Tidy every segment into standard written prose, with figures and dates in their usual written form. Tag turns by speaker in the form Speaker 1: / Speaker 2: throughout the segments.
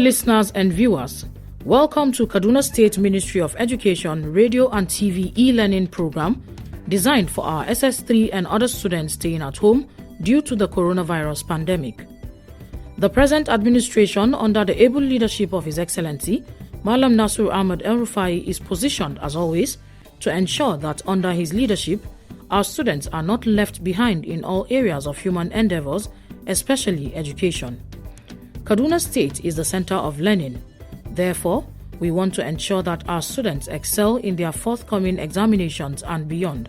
Speaker 1: listeners and viewers, welcome to Kaduna State Ministry of Education Radio and TV e-learning program designed for our SS3 and other students staying at home due to the coronavirus pandemic. The present administration, under the able leadership of His Excellency, Malam Nasir Ahmed El-Rufai, is positioned, as always, to ensure that under his leadership, our students are not left behind in all areas of human endeavors, especially education. Kaduna State is the center of learning. Therefore, we want to ensure that our students excel in their forthcoming examinations and beyond.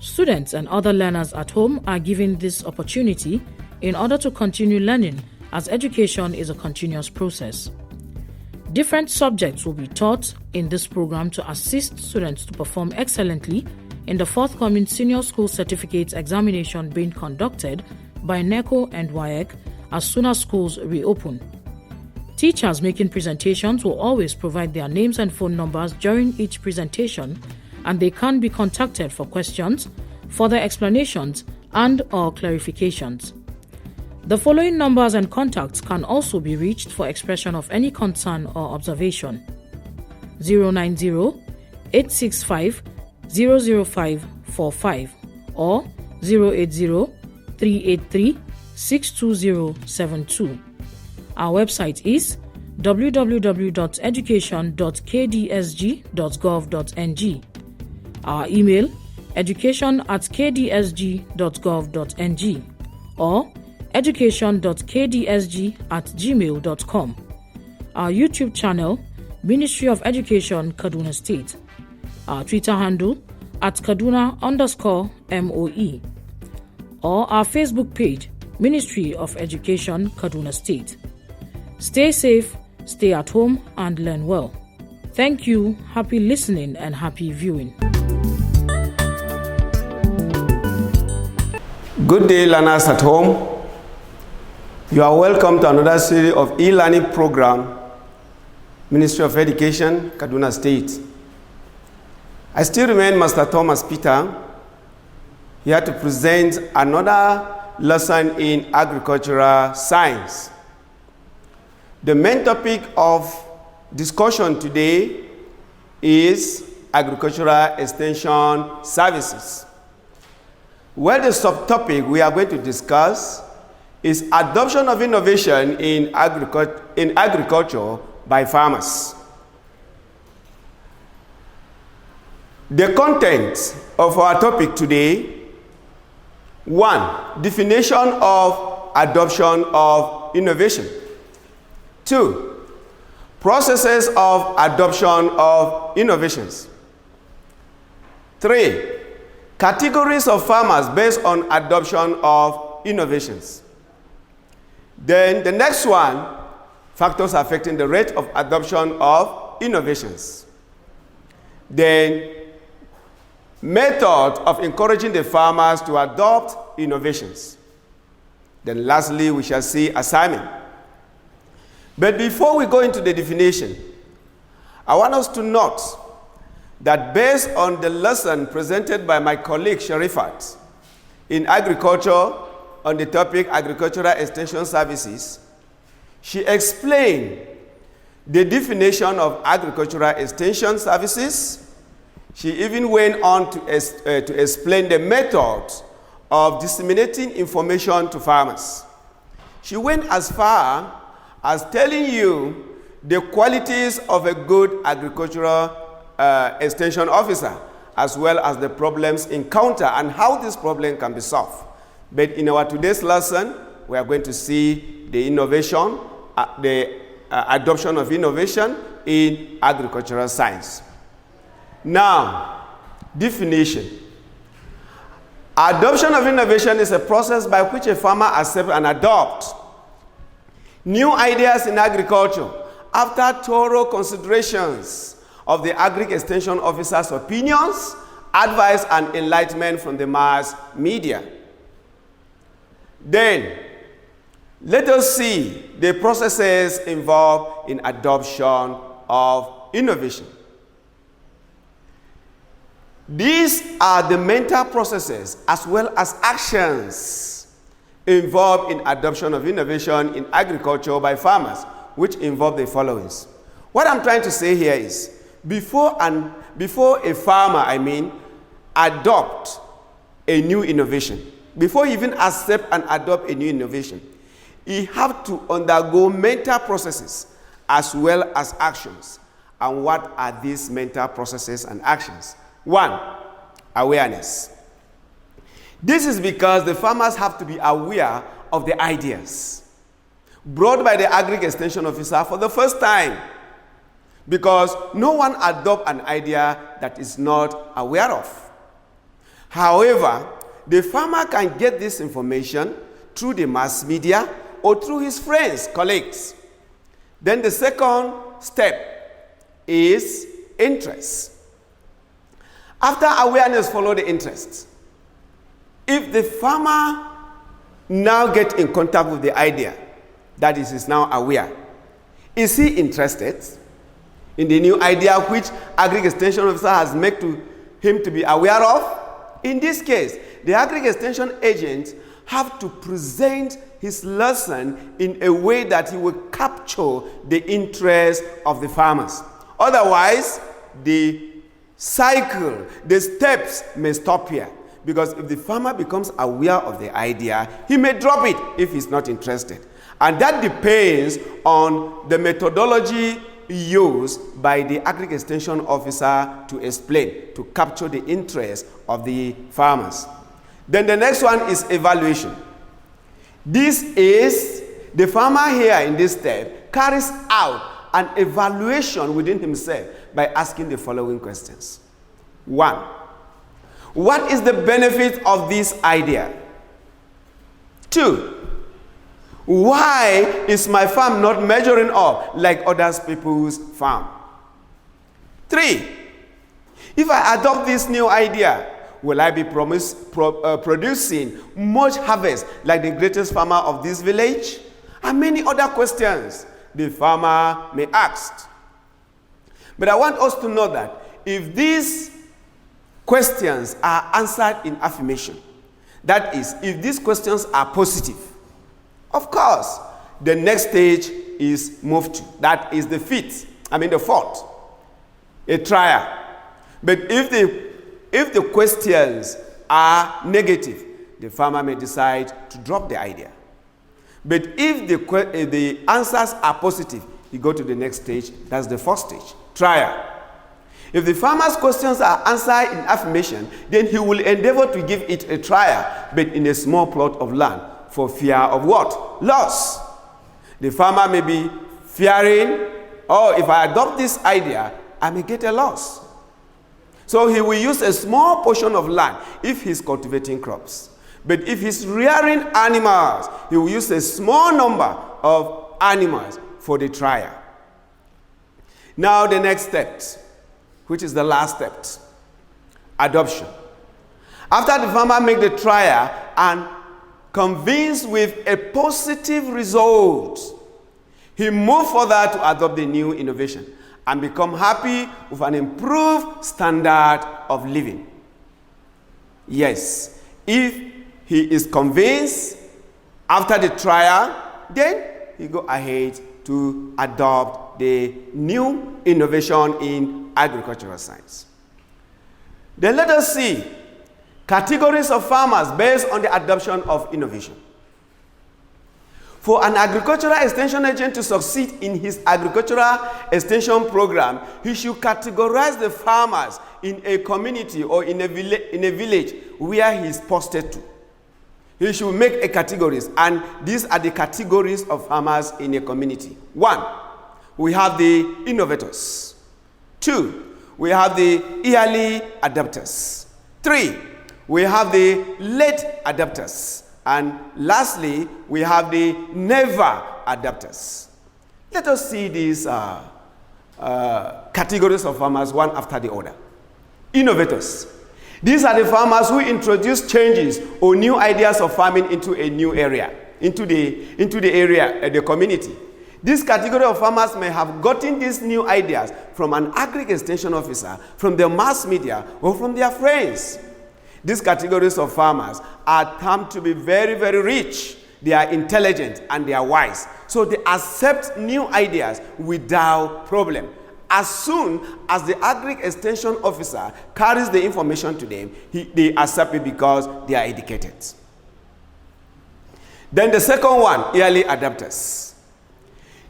Speaker 1: Students and other learners at home are given this opportunity in order to continue learning, as education is a continuous process. Different subjects will be taught in this program to assist students to perform excellently in the forthcoming Senior School Certificate examination being conducted by NECO and WAEC as soon as schools reopen. Teachers making presentations will always provide their names and phone numbers during each presentation, and they can be contacted for questions, further explanations, and/or clarifications. The following numbers and contacts can also be reached for expression of any concern or observation: 090-865-00545 or 080-383-62072. Our website is www.education.kdsg.gov.ng. Our email, education@kdsg.gov.ng or education.kdsg@gmail.com. Our YouTube channel, Ministry of Education, Kaduna State. Our Twitter handle, @Kaduna_MOE. Or our Facebook page, Ministry of Education, Kaduna State. Stay safe, stay at home, and learn well. Thank you, happy listening, and happy viewing.
Speaker 2: Good day, learners at home. You are welcome to another series of e-learning program, Ministry of Education, Kaduna State. I still remain Master Thomas Peter, here to present another lesson in agricultural science. The main topic of discussion today is agricultural extension services. Well, the subtopic we are going to discuss is adoption of innovation in agriculture by farmers. The content of our topic today: 1. Definition of adoption of innovation. 2. Processes of adoption of innovations. 3. Categories of farmers based on adoption of innovations. Then the next one, factors affecting the rate of adoption of innovations. Then method of encouraging the farmers to adopt innovations. Then lastly, we shall see assignment. But before we go into the definition, I want us to note that based on the lesson presented by my colleague Sharifat in agriculture on the topic agricultural extension services, she explained the definition of agricultural extension services. She even went on to explain the method of disseminating information to farmers. She went as far as telling you the qualities of a good agricultural extension officer, as well as the problems encountered and how this problem can be solved. But in our today's lesson, we are going to see the innovation, adoption of innovation in agricultural science. Now, definition. Adoption of innovation is a process by which a farmer accepts and adopts new ideas in agriculture after thorough considerations of the Agric Extension Officer's opinions, advice, and enlightenment from the mass media. Then, let us see the processes involved in adoption of innovation. These are the mental processes as well as actions involved in adoption of innovation in agriculture by farmers, which involve the followings. What I'm trying to say here is, before a farmer, adopt a new innovation, before he even accept and adopt a new innovation, he have to undergo mental processes as well as actions. And what are these mental processes and actions? 1, awareness. This is because the farmers have to be aware of the ideas brought by the Agric Extension Officer for the first time, because no one adopts an idea that is not aware of. However, the farmer can get this information through the mass media or through his friends, colleagues. Then the second step is interest. After awareness, follow the interest. If the farmer now gets in contact with the idea, that is now aware, is he interested in the new idea which Agric Extension Officer has made to him to be aware of? In this case, the Agric Extension agent have to present his lesson in a way that he will capture the interest of the farmers. Otherwise, the cycle, the steps may stop here. Because if the farmer becomes aware of the idea, he may drop it if he's not interested. And that depends on the methodology used by the Agric Extension Officer to explain, to capture the interest of the farmers. Then the next one is evaluation. This is the farmer here in this step carries out an evaluation within himself by asking the following questions. 1, what is the benefit of this idea? 2, why is my farm not measuring up like other people's farm? 3, if I adopt this new idea, will I be producing much harvest like the greatest farmer of this village? And many other questions the farmer may ask. But I want us to know that if these questions are answered in affirmation, that is, if these questions are positive, of course, the next stage is moved to. That is the fourth, a trial. But if the questions are negative, the farmer may decide to drop the idea. But if the answers are positive, you go to the next stage. That's the fourth stage, trial. If the farmer's questions are answered in affirmation, then he will endeavor to give it a trial, but in a small plot of land, for fear of what? Loss. The farmer may be fearing, oh, if I adopt this idea, I may get a loss. So he will use a small portion of land if he's cultivating crops. But if he's rearing animals, he will use a small number of animals for the trial. Now the next step, which is the last step, adoption. After the farmer makes the trial and convinced with a positive result, he moves further to adopt the new innovation and become happy with an improved standard of living. Yes, if he is convinced after the trial, then he go ahead to adopt the new innovation in agricultural science. Then let us see categories of farmers based on the adoption of innovation. For an agricultural extension agent to succeed in his agricultural extension program, he should categorize the farmers in a community or in a village where he is posted to. He should make a categories, and these are the categories of farmers in a community. 1, we have the innovators. 2, we have the early adapters. 3, we have the late adapters. And lastly, we have the never adapters. Let us see these categories of farmers one after the other. Innovators. These are the farmers who introduce changes or new ideas of farming into a new area, into the community. This category of farmers may have gotten these new ideas from an Agric Extension Officer, from the mass media, or from their friends. These categories of farmers are termed to be very, very rich. they are intelligent, and they are wise. So they accept new ideas without problem. As soon as the Agric extension officer carries the information to them, they accept it because they are educated. Then the second one, early adopters.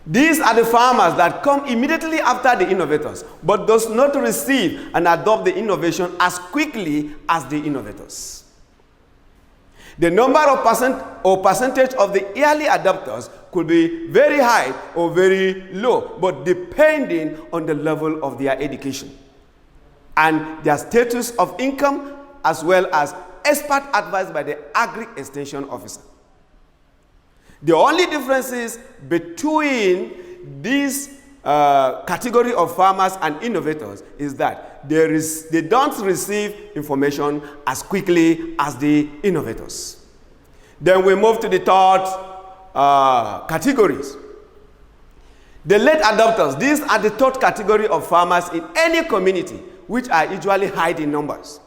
Speaker 2: These are the farmers that come immediately after the innovators, but does not receive and adopt the innovation as quickly as the innovators. The number of percentage of the early adopters could be very high or very low, but depending on the level of their education and their status of income, as well as expert advice by the Agric extension officer. The only differences between this category of farmers and innovators is that they don't receive information as quickly as the innovators. Then we move to the third categories. The late adopters. These are the third category of farmers in any community, which are usually high in numbers.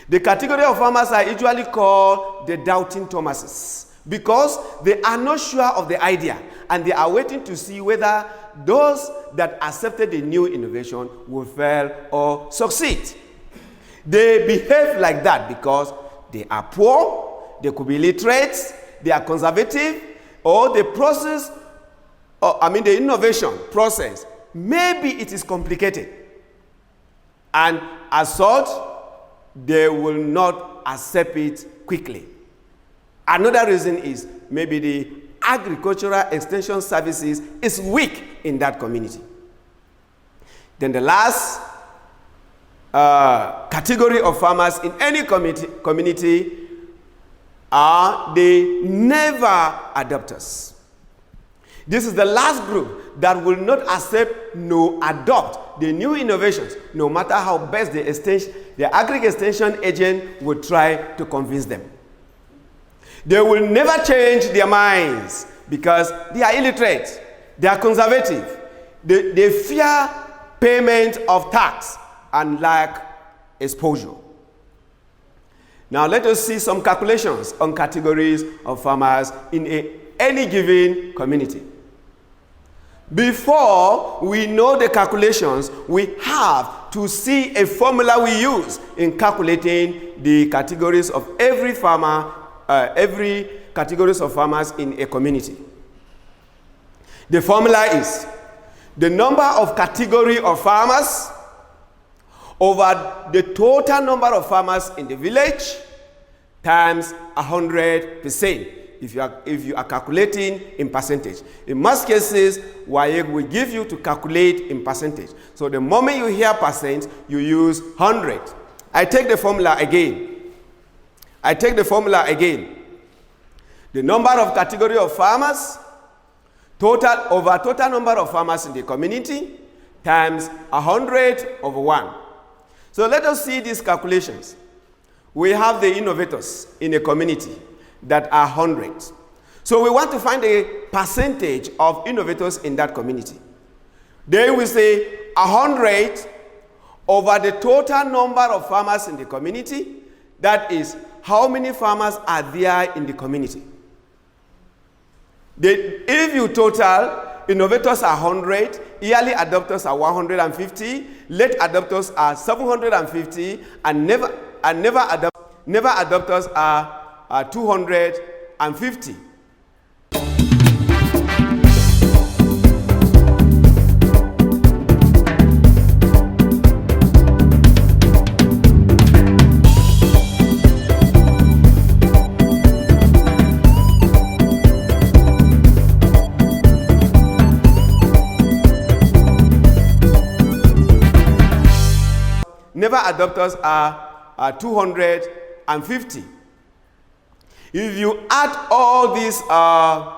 Speaker 2: The category of farmers are usually called the doubting Thomases, because they are not sure of the idea and they are waiting to see whether those that accepted the new innovation will fail or succeed. They behave like that because they are poor, they could be illiterate, they are conservative, or the process, the innovation process, maybe it is complicated. And as such, they will not accept it quickly. Another reason is maybe the agricultural extension services is weak in that community. Then the last category of farmers in any community are the never adopters. This is the last group that will not accept nor adopt the new innovations, no matter how best the Agric extension agent will try to convince them. They will never change their minds because they are illiterate, they are conservative, they fear payment of tax and lack exposure. Now let us see some calculations on categories of farmers in any given community. Before we know the calculations, we have to see a formula we use in calculating the categories of every farmer, every categories of farmers in a community. The formula is the number of category of farmers over the total number of farmers in the village times 100%. If you are calculating in percentage. In most cases, WAEC will give you to calculate in percentage. So the moment you hear percent, you use 100. I take the formula again. The number of category of farmers over total number of farmers in the community times 100 over 1. So let us see these calculations. We have the innovators in a community that are 100. So we want to find a percentage of innovators in that community. Then we say 100 over the total number of farmers in the community. That is, how many farmers are there in the community? If you total, innovators are 100, early adopters are 150, late adopters are 750, and never adopters are 250. Never adopters are 250. If you add all these the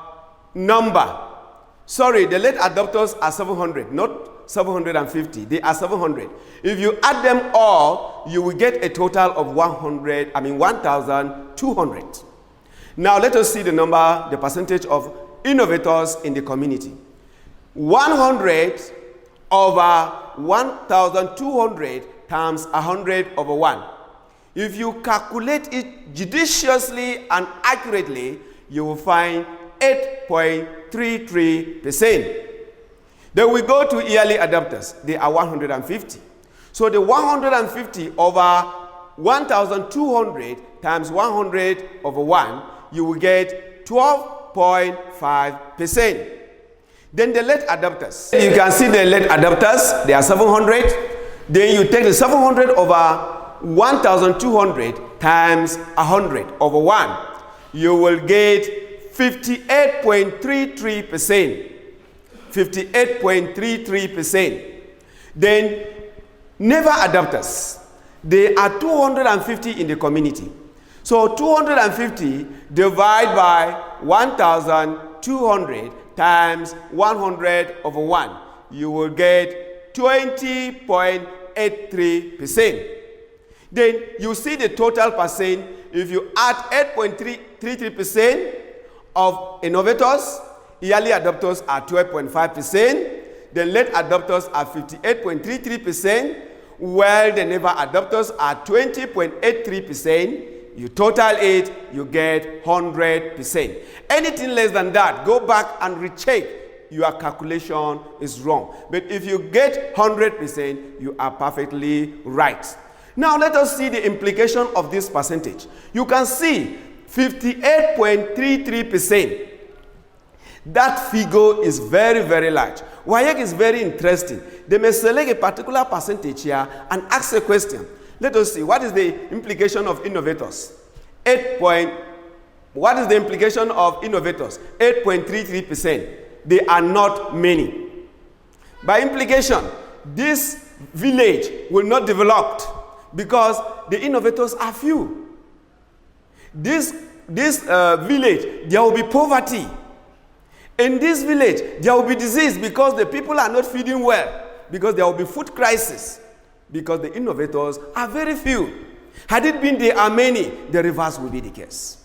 Speaker 2: late adopters are 700, not 750. They are 700. If you add them all, you will get a total of 1,200. Now let us see the percentage of innovators in the community. 100 over 1,200 times 100 over 1. If you calculate it judiciously and accurately, you will find 8.33%. Then we go to early adopters. They are 150. So the 150 over 1,200 times 100 over 1, you will get 12.5%. Then the late adopters. You can see the late adopters, they are 700. Then you take the 700 over 1,200 times 100 over 1. You will get 58.33%. 58.33%. Then never adopters. They are 250 in the community. So 250 divided by 1,200 times 100 over 1. You will get 20.83%. Then you see the total percent. If you add 8.33% of innovators, early adopters are 12.5%. The late adopters are 58.33%, while the never adopters are 20.83%. You total it, you get 100%. Anything less than that, go back and recheck. Your calculation is wrong. But if you get 100%, you are perfectly right. Now let us see the implication of this percentage. You can see 58.33%. That figure is very, very large. WAEC is very interesting. They may select a particular percentage here and ask a question. Let us see, what is the implication of innovators? What is the implication of innovators? 8.33%. They are not many. By implication, this village will not develop because the innovators are few. This village, there will be poverty. In this village, there will be disease because the people are not feeding well, because there will be food crisis, because the innovators are very few. Had it been there are many, the reverse will be the case.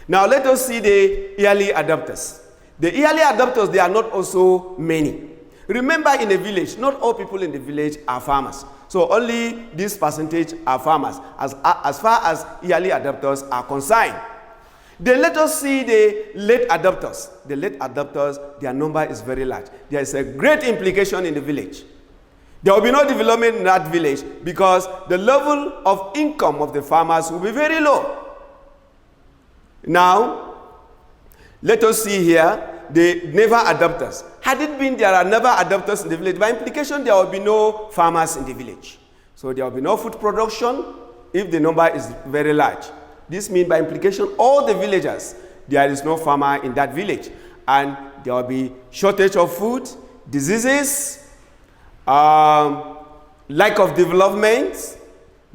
Speaker 2: Now let us see the early adopters. The early adopters, they are not also many. Remember, in a village, not all people in the village are farmers. So only this percentage are farmers as far as early adopters are concerned. Then let us see the late adopters. The late adopters, their number is very large. There is a great implication in the village. There will be no development in that village because the level of income of the farmers will be very low. Now, let us see here the never adopters. Had it been there are never adopters in the village, by implication there will be no farmers in the village. So there will be no food production if the number is very large. This means by implication all the villagers, there is no farmer in that village. And there will be shortage of food, diseases, lack of development,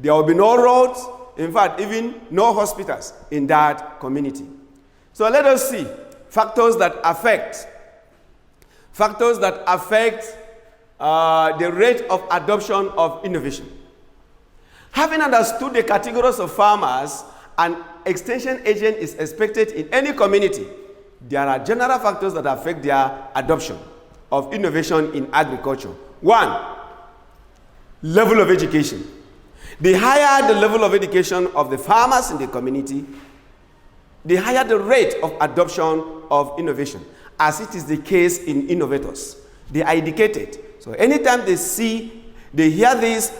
Speaker 2: there will be no roads, in fact, even no hospitals in that community. So let us see factors that affect the rate of adoption of innovation. Having understood the categories of farmers, an extension agent is expected in any community. There are general factors that affect their adoption of innovation in agriculture. 1, level of education. The higher the level of education of the farmers in the community, the higher the rate of adoption of innovation, as it is the case in innovators. They are educated. So anytime they hear this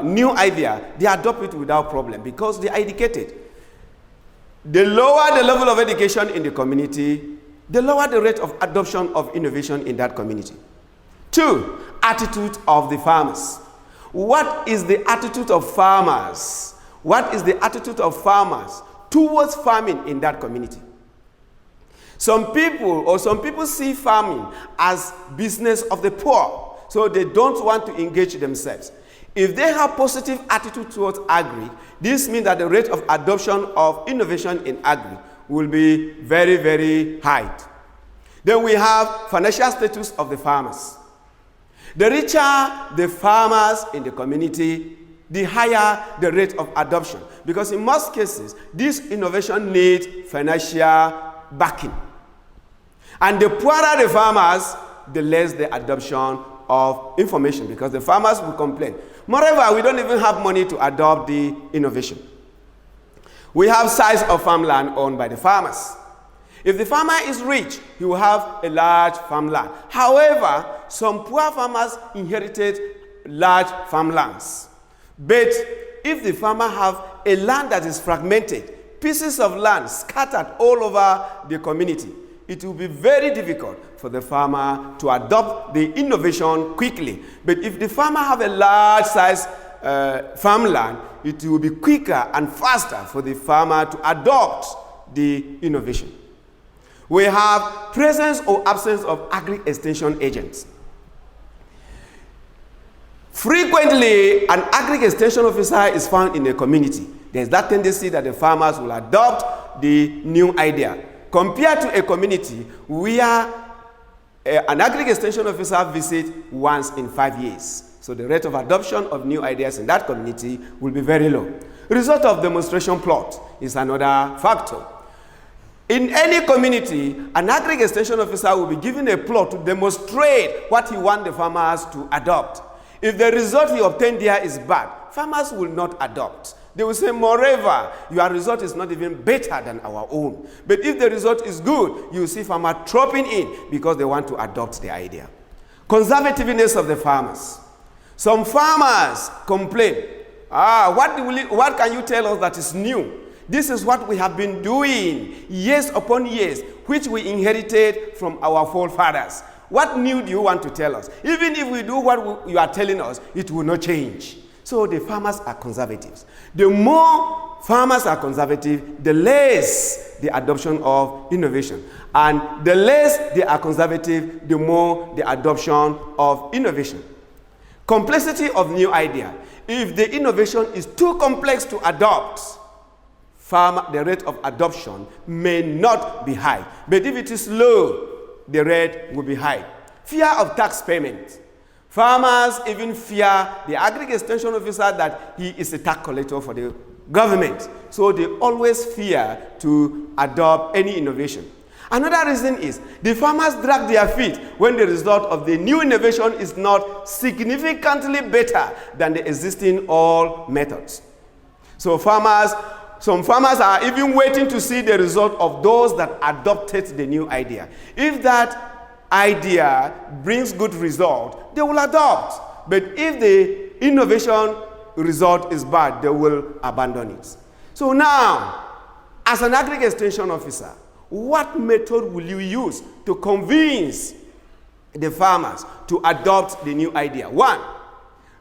Speaker 2: new idea, they adopt it without problem because they are educated. The lower the level of education in the community, the lower the rate of adoption of innovation in that community. 2, attitude of the farmers. What is the attitude of farmers? What is the attitude of farmers towards farming in that community? Some people see farming as business of the poor, so they don't want to engage themselves. If they have positive attitude towards Agric, this means that the rate of adoption of innovation in Agric will be very, very high. Then we have financial status of the farmers. The richer the farmers in the community, the higher the rate of adoption. Because in most cases, this innovation needs financial backing. And the poorer the farmers, the less the adoption of information, because the farmers will complain. Moreover, we don't even have money to adopt the innovation. We have size of farmland owned by the farmers. If the farmer is rich, he will have a large farmland. However, some poor farmers inherited large farmlands. But if the farmer have a land that is fragmented, pieces of land scattered all over the community, it will be very difficult for the farmer to adopt the innovation quickly. But if the farmer have a large size farmland, it will be quicker and faster for the farmer to adopt the innovation. We have presence or absence of Agric extension agents. Frequently, an Agric extension officer is found in a community. There's that tendency that the farmers will adopt the new idea. Compared to a community where an Agric extension officer visits once in 5 years. So the rate of adoption of new ideas in that community will be very low. Result of demonstration plot is another factor. In any community, an Agric extension officer will be given a plot to demonstrate what he wants the farmers to adopt. If the result he obtained there is bad, farmers will not adopt. They will say, moreover, your result is not even better than our own. But if the result is good, you see farmers dropping in because they want to adopt the idea. Conservativeness of the farmers. Some farmers complain, what can you tell us that is new? This is what we have been doing years upon years, which we inherited from our forefathers. What new do you want to tell us? Even if we do what you are telling us, it will not change. So the farmers are conservatives. The more farmers are conservative, the less the adoption of innovation. And the less they are conservative, the more the adoption of innovation. Complexity of new idea. If the innovation is too complex to adopt, the rate of adoption may not be high. But if it is low, the rate will be high. Fear of tax payment. Farmers even fear the Agric extension officer that he is a tax collector for the government. So they always fear to adopt any innovation. Another reason is the farmers drag their feet when the result of the new innovation is not significantly better than the existing old methods. So some farmers are even waiting to see the result of those that adopted the new idea. If that idea brings good result, they will adopt. But if the innovation result is bad, they will abandon it. So now, as an Agric extension officer, what method will you use to convince the farmers to adopt the new idea? 1,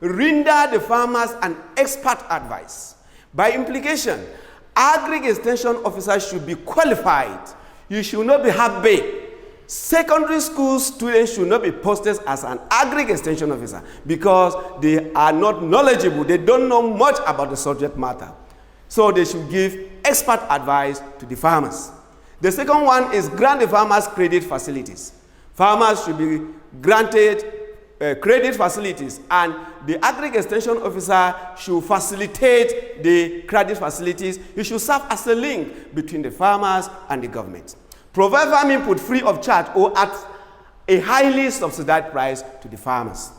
Speaker 2: render the farmers an expert advice. By implication, Agric extension officers should be qualified. You should not be half-baked. Secondary school students should not be posted as an Agric extension officer because they are not knowledgeable. They don't know much about the subject matter. So they should give expert advice to the farmers. The second one is grant the farmers credit facilities. Farmers should be granted credit facilities, and the Agric extension officer should facilitate the credit facilities. He should serve as a link between the farmers and the government. Provide farm input free of charge or at a highly subsidized price to the farmers.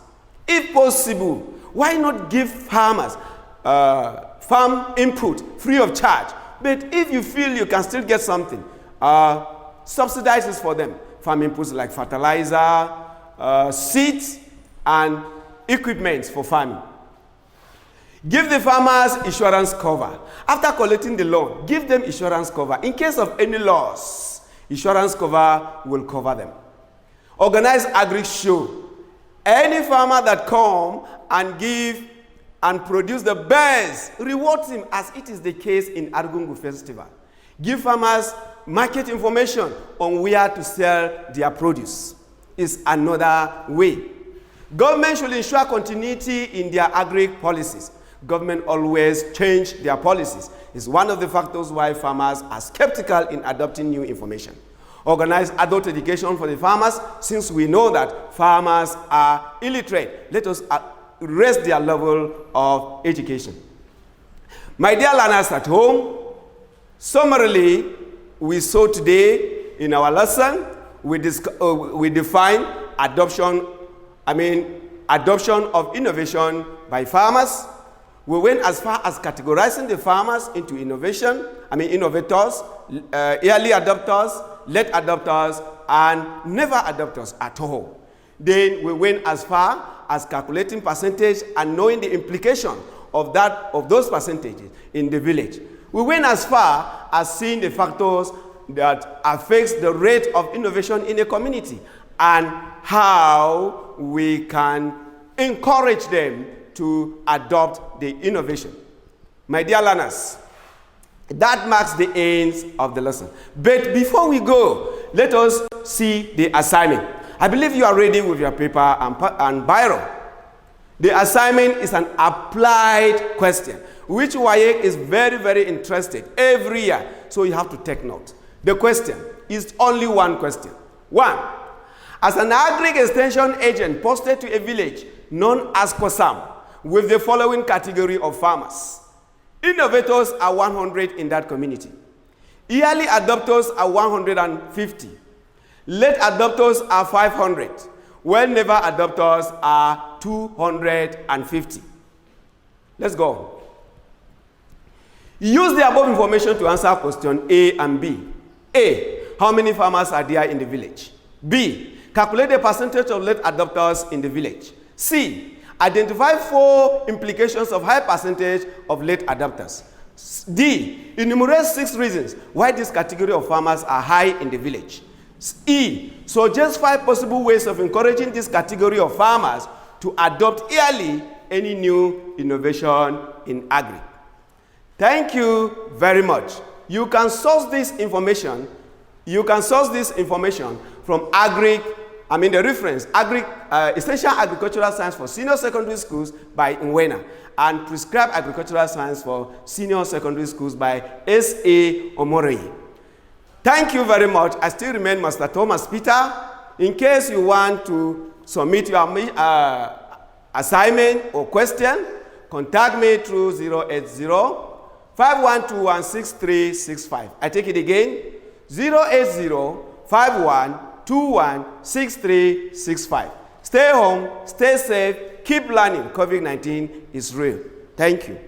Speaker 2: If possible, why not give farmers farm input free of charge? But if you feel you can still get something, subsidize it for them. Farm inputs like fertilizer, seeds, and equipment for farming. Give the farmers insurance cover. After collecting the loan, give them insurance cover. In case of any loss, insurance cover will cover them. Organize Agric show. Any farmer that come and give and produce the best, reward him as it is the case in Argungu Festival. Give farmers market information on where to sell their produce. Is another way. Government should ensure continuity in their Agric policies. Government always change their policies. It's one of the factors why farmers are skeptical in adopting new information. Organize adult education for the farmers, since we know that farmers are illiterate. Let us raise their level of education. My dear learners at home, summarily, we saw today in our lesson, we define adoption of innovation by farmers. We went as far as categorizing the farmers into innovators, early adopters, late adopters, and never adopters at all. Then we went as far as calculating percentage and knowing the implication of those percentages in the village. We went as far as seeing the factors that affects the rate of innovation in a community and how we can encourage them to adopt the innovation. My dear learners, that marks the end of the lesson. But before we go, let us see the assignment. I believe you are ready with your paper and biro. The assignment is an applied question, which WAEC is very, very interested every year. So you have to take note. The question is only one question. 1. As an Agric extension agent posted to a village known as COSAM with the following category of farmers. Innovators are 100 in that community. Early adopters are 150. Late adopters are 500. Well, never adopters are 250. Let's go. Use the above information to answer question A and B. A. How many farmers are there in the village? B. Calculate the percentage of late adopters in the village. C. Identify 4 implications of high percentage of late adopters. D. Enumerate 6 reasons why this category of farmers are high in the village. E. Suggest 5 possible ways of encouraging this category of farmers to adopt early any new innovation in Agric. Thank you very much. You can source this information. From Agric. The reference, Essential Agricultural Science for Senior Secondary Schools by Nwena and Prescribed Agricultural Science for Senior Secondary Schools by S.A. Omoreye. Thank you very much. I still remain Master Thomas Peter. In case you want to submit your assignment or question, contact me through 080-5121-6365. I take it again, 080-5121-6365. Stay home, stay safe, keep learning. COVID-19 is real. Thank you.